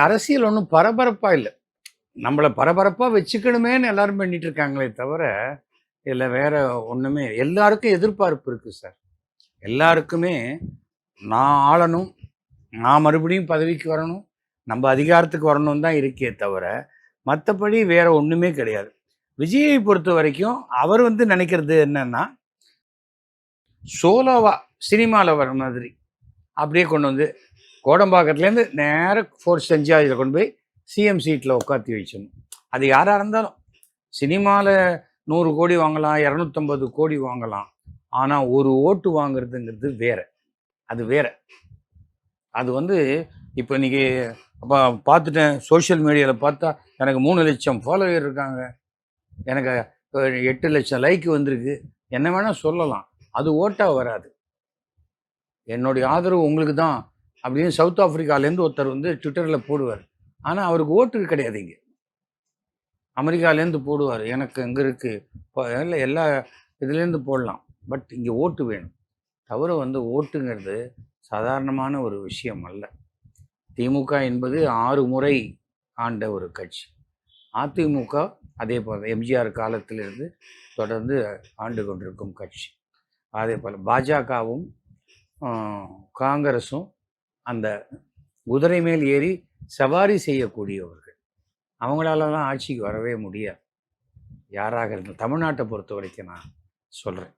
அரசியல் ஒன்றும் பரபரப்பா இல்ல. நம்மள பரபரப்பா வச்சுக்கணுமேன்னு எல்லாரும் பண்ணிட்டு இருக்காங்களே தவிர, இதுல வேற ஒண்ணுமே எல்லாருக்கும் எதிர்பார்ப்பு இருக்கு சார். எல்லாருக்குமே நான் ஆளணும், நான் மறுபடியும் பதவிக்கு வரணும், நம்ம அதிகாரத்துக்கு வரணும்னு தான் இருக்கே தவிர, மத்தபடி வேற ஒண்ணுமே கிடையாது. விஜயை பொறுத்தவரைக்கும் அவர் நினைக்கிறது என்னன்னா, சோலோவா சினிமால வர மாதிரி அப்படியே கொண்டு வந்து கோடம்பாக்கத்துலேருந்து நேரா ஃபோர்ஸ் செஞ்சாதியில் கொண்டு போய் சிஎம் சீட்டில் உட்காத்தி வச்சிடணும். அது யாராக இருந்தாலும் சினிமாவில் 100 கோடி வாங்கலாம், 250 கோடி வாங்கலாம். ஆனால் ஒரு ஓட்டு வாங்குறதுங்கிறது வேற. அது வேற. அது இப்போ இன்னைக்கு அப்போ பார்த்துட்டேன் சோஷியல் மீடியாவில் பார்த்தா எனக்கு 3 லட்சம் ஃபாலோவர் இருக்காங்க, எனக்கு 8 லட்சம் லைக் வந்திருக்கு, என்ன வேணால் சொல்லலாம். அது ஓட்டாக வராது. என்னுடைய ஆதரவு உங்களுக்கு தான் அப்படின்னு சவுத் ஆப்பிரிக்காலேருந்து ஒருத்தர் ட்விட்டரில் போடுவார். ஆனால் அவருக்கு ஓட்டு கிடையாது. இங்கே அமெரிக்காலேருந்து போடுவார், எனக்கு எங்கே இருக்குது இல்லை எல்லா இதுலேருந்து போடலாம். பட் இங்கே ஓட்டு வேணும். தவிர ஓட்டுங்கிறது சாதாரணமான ஒரு விஷயம் அல்ல. திமுக என்பது 6 முறை ஆண்ட ஒரு கட்சி. அதிமுக அதே போல் எம்ஜிஆர் காலத்திலிருந்து தொடர்ந்து ஆண்டு கொண்டிருக்கும் கட்சி. அதே போல் பாஜகவும் காங்கிரஸும் அந்த குதிரை மேல் ஏறி சவாரி செய்யக்கூடியவர்கள். அவங்களாலலாம் ஆட்சிக்கு வரவே முடியாது. யாராக இருந்தாலும் தமிழ்நாட்டை பொறுத்த வரைக்கும் நான் சொல்கிறேன்.